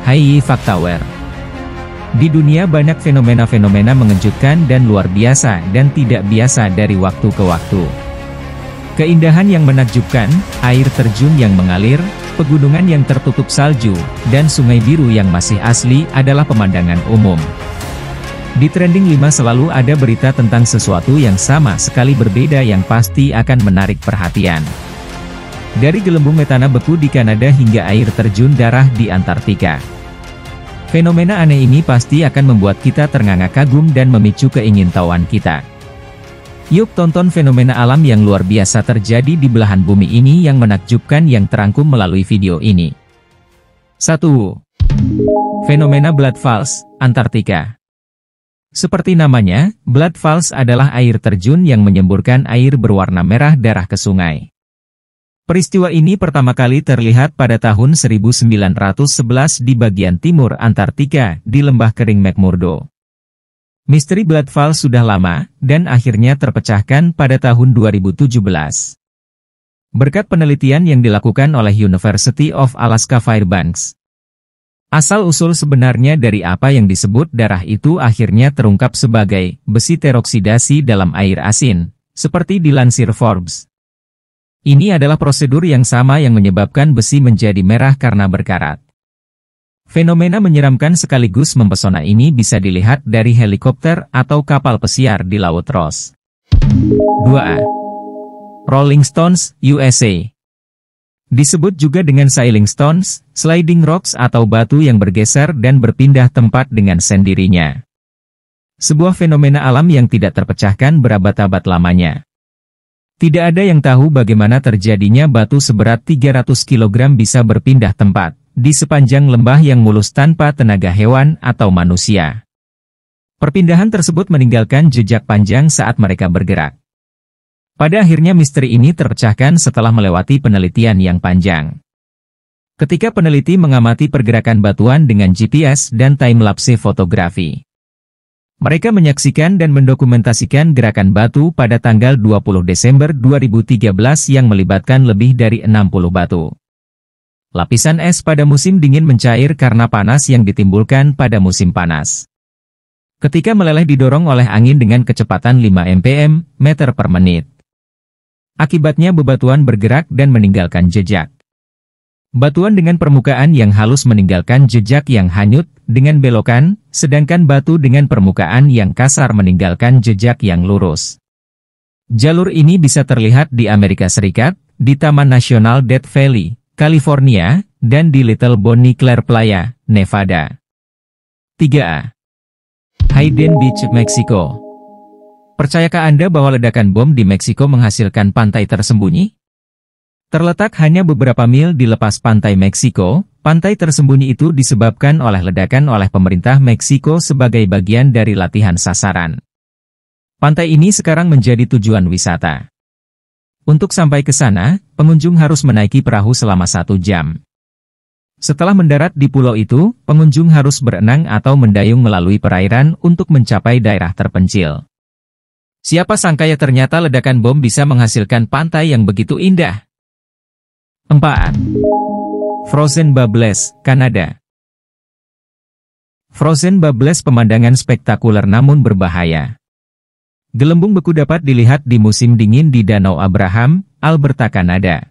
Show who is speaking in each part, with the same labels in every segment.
Speaker 1: Hai Faktaware. Di dunia banyak fenomena-fenomena mengejutkan dan luar biasa dan tidak biasa dari waktu ke waktu. Keindahan yang menakjubkan, air terjun yang mengalir, pegunungan yang tertutup salju, dan sungai biru yang masih asli adalah pemandangan umum. Di trending 5 selalu ada berita tentang sesuatu yang sama sekali berbeda yang pasti akan menarik perhatian. Dari gelembung metana beku di Kanada hingga air terjun darah di Antartika. Fenomena aneh ini pasti akan membuat kita ternganga kagum dan memicu keingintahuan kita. Yuk tonton fenomena alam yang luar biasa terjadi di belahan bumi ini yang menakjubkan yang terangkum melalui video ini. 1. Fenomena Blood Falls, Antartika. Seperti namanya, Blood Falls adalah air terjun yang menyemburkan air berwarna merah darah ke sungai. Peristiwa ini pertama kali terlihat pada tahun 1911 di bagian timur Antartika, di lembah kering McMurdo. Misteri Blood Falls sudah lama, dan akhirnya terpecahkan pada tahun 2017. Berkat penelitian yang dilakukan oleh University of Alaska Fairbanks. Asal-usul sebenarnya dari apa yang disebut darah itu akhirnya terungkap sebagai besi teroksidasi dalam air asin, seperti dilansir Forbes. Ini adalah prosedur yang sama yang menyebabkan besi menjadi merah karena berkarat. Fenomena menyeramkan sekaligus mempesona ini bisa dilihat dari helikopter atau kapal pesiar di Laut Ross. 2. Rolling Stones, USA. Disebut juga dengan Sailing Stones, sliding rocks atau batu yang bergeser dan berpindah tempat dengan sendirinya. Sebuah fenomena alam yang tidak terpecahkan berabad-abad lamanya. Tidak ada yang tahu bagaimana terjadinya batu seberat 300 kg bisa berpindah tempat, di sepanjang lembah yang mulus tanpa tenaga hewan atau manusia. Perpindahan tersebut meninggalkan jejak panjang saat mereka bergerak. Pada akhirnya misteri ini terpecahkan setelah melewati penelitian yang panjang. Ketika peneliti mengamati pergerakan batuan dengan GPS dan time-lapse fotografi. Mereka menyaksikan dan mendokumentasikan gerakan batu pada tanggal 20 Desember 2013 yang melibatkan lebih dari 60 batu. Lapisan es pada musim dingin mencair karena panas yang ditimbulkan pada musim panas. Ketika meleleh didorong oleh angin dengan kecepatan 5 mpm, meter per menit. Akibatnya bebatuan bergerak dan meninggalkan jejak. Batuan dengan permukaan yang halus meninggalkan jejak yang hanyut dengan belokan, sedangkan batu dengan permukaan yang kasar meninggalkan jejak yang lurus. Jalur ini bisa terlihat di Amerika Serikat, di Taman Nasional Death Valley, California, dan di Little Bonnie Claire Playa, Nevada. 3. Hayden Beach, Meksiko. Percayakah Anda bahwa ledakan bom di Meksiko menghasilkan pantai tersembunyi? Terletak hanya beberapa mil di lepas pantai Meksiko, pantai tersembunyi itu disebabkan oleh ledakan oleh pemerintah Meksiko sebagai bagian dari latihan sasaran. Pantai ini sekarang menjadi tujuan wisata. Untuk sampai ke sana, pengunjung harus menaiki perahu selama 1 jam. Setelah mendarat di pulau itu, pengunjung harus berenang atau mendayung melalui perairan untuk mencapai daerah terpencil. Siapa sangka ya ternyata ledakan bom bisa menghasilkan pantai yang begitu indah. 4. Frozen Bubbles, Kanada. Frozen Bubbles pemandangan spektakuler namun berbahaya. Gelembung beku dapat dilihat di musim dingin di Danau Abraham, Alberta, Kanada.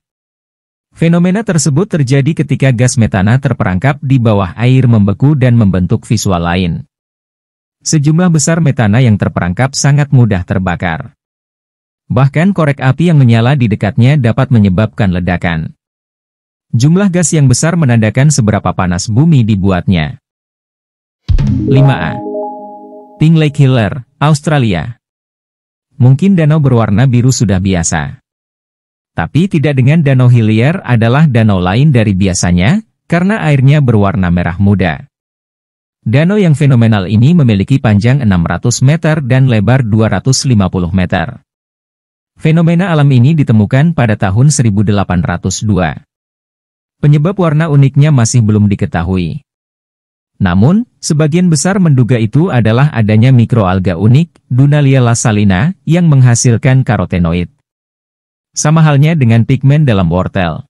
Speaker 1: Fenomena tersebut terjadi ketika gas metana terperangkap di bawah air membeku dan membentuk visual lain. Sejumlah besar metana yang terperangkap sangat mudah terbakar. Bahkan korek api yang menyala di dekatnya dapat menyebabkan ledakan. Jumlah gas yang besar menandakan seberapa panas bumi dibuatnya. 5. Pink Lake Hillier, Australia. Mungkin danau berwarna biru sudah biasa. Tapi tidak dengan Danau Hillier adalah danau lain dari biasanya, karena airnya berwarna merah muda. Danau yang fenomenal ini memiliki panjang 600 meter dan lebar 250 meter. Fenomena alam ini ditemukan pada tahun 1802. Penyebab warna uniknya masih belum diketahui. Namun, sebagian besar menduga itu adalah adanya mikroalga unik, Dunalia lasalina, yang menghasilkan karotenoid. Sama halnya dengan pigmen dalam wortel.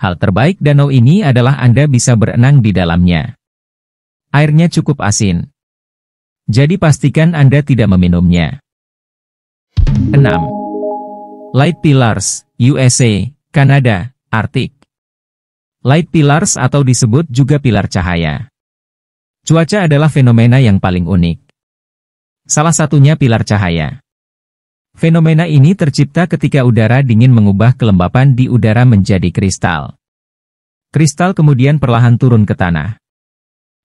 Speaker 1: Hal terbaik danau ini adalah Anda bisa berenang di dalamnya. Airnya cukup asin. Jadi pastikan Anda tidak meminumnya. 6. Light Pillars, USA, Kanada, Arktik. Light Pillars atau disebut juga pilar cahaya. Cuaca adalah fenomena yang paling unik. Salah satunya pilar cahaya. Fenomena ini tercipta ketika udara dingin mengubah kelembapan di udara menjadi kristal. Kristal kemudian perlahan turun ke tanah.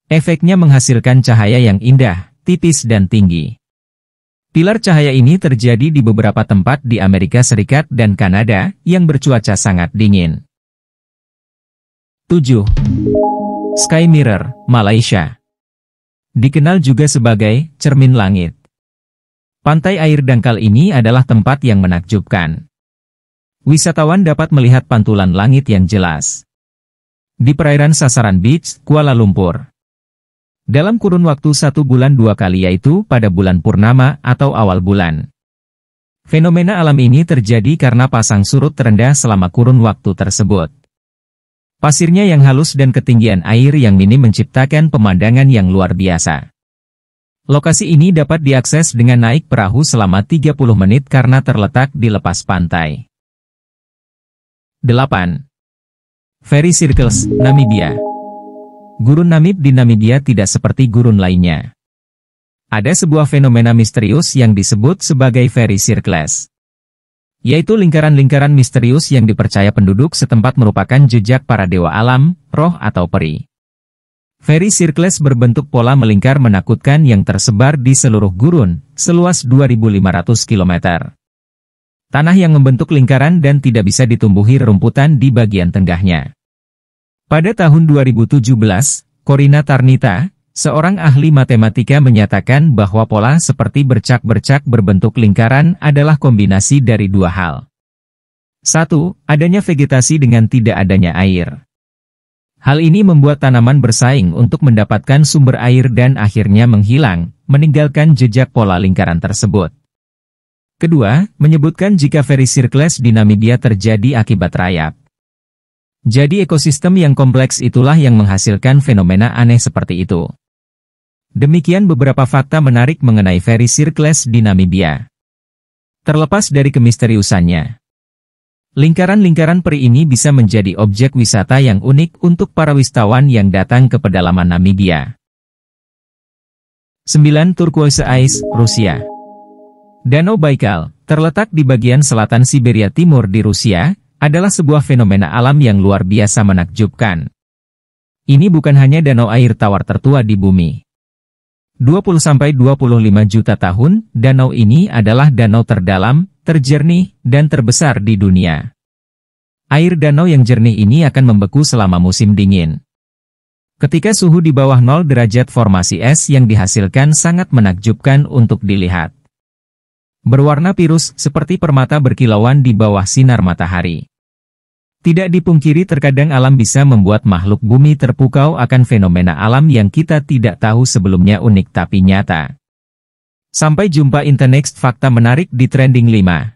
Speaker 1: Efeknya menghasilkan cahaya yang indah, tipis dan tinggi. Pilar cahaya ini terjadi di beberapa tempat di Amerika Serikat dan Kanada yang bercuaca sangat dingin. 7. Sky Mirror, Malaysia. Dikenal juga sebagai cermin langit. Pantai air dangkal ini adalah tempat yang menakjubkan. Wisatawan dapat melihat pantulan langit yang jelas di perairan Sasaran Beach, Kuala Lumpur. Dalam kurun waktu 1 bulan 2 kali, yaitu pada bulan purnama atau awal bulan. Fenomena alam ini terjadi karena pasang surut terendah selama kurun waktu tersebut. Pasirnya yang halus dan ketinggian air yang minim menciptakan pemandangan yang luar biasa. Lokasi ini dapat diakses dengan naik perahu selama 30 menit karena terletak di lepas pantai. 8. Fairy Circles, Namibia. Gurun Namib di Namibia tidak seperti gurun lainnya. Ada sebuah fenomena misterius yang disebut sebagai Fairy Circles, yaitu lingkaran-lingkaran misterius yang dipercaya penduduk setempat merupakan jejak para dewa alam, roh atau peri. Fairy Circles berbentuk pola melingkar menakutkan yang tersebar di seluruh gurun, seluas 2.500 km. Tanah yang membentuk lingkaran dan tidak bisa ditumbuhi rerumputan di bagian tengahnya. Pada tahun 2017, Corina Tarnita, seorang ahli matematika menyatakan bahwa pola seperti bercak-bercak berbentuk lingkaran adalah kombinasi dari dua hal. 1. Adanya vegetasi dengan tidak adanya air. Hal ini membuat tanaman bersaing untuk mendapatkan sumber air dan akhirnya menghilang, meninggalkan jejak pola lingkaran tersebut. Kedua, menyebutkan jika Fairy Circles di Namibia terjadi akibat rayap. Jadi ekosistem yang kompleks itulah yang menghasilkan fenomena aneh seperti itu. Demikian beberapa fakta menarik mengenai Fairy Circles di Namibia. Terlepas dari kemisteriusannya, lingkaran-lingkaran peri ini bisa menjadi objek wisata yang unik untuk para wisatawan yang datang ke pedalaman Namibia. 9. Turquoise Ice, Rusia. Danau Baikal, terletak di bagian selatan Siberia Timur di Rusia, adalah sebuah fenomena alam yang luar biasa menakjubkan. Ini bukan hanya danau air tawar tertua di bumi. 20-25 juta tahun, danau ini adalah danau terdalam, terjernih, dan terbesar di dunia. Air danau yang jernih ini akan membeku selama musim dingin. Ketika suhu di bawah 0 derajat, formasi es yang dihasilkan sangat menakjubkan untuk dilihat. Berwarna pirus seperti permata berkilauan di bawah sinar matahari. Tidak dipungkiri terkadang alam bisa membuat makhluk bumi terpukau akan fenomena alam yang kita tidak tahu sebelumnya unik tapi nyata. Sampai jumpa in the next fakta menarik di Trending 5.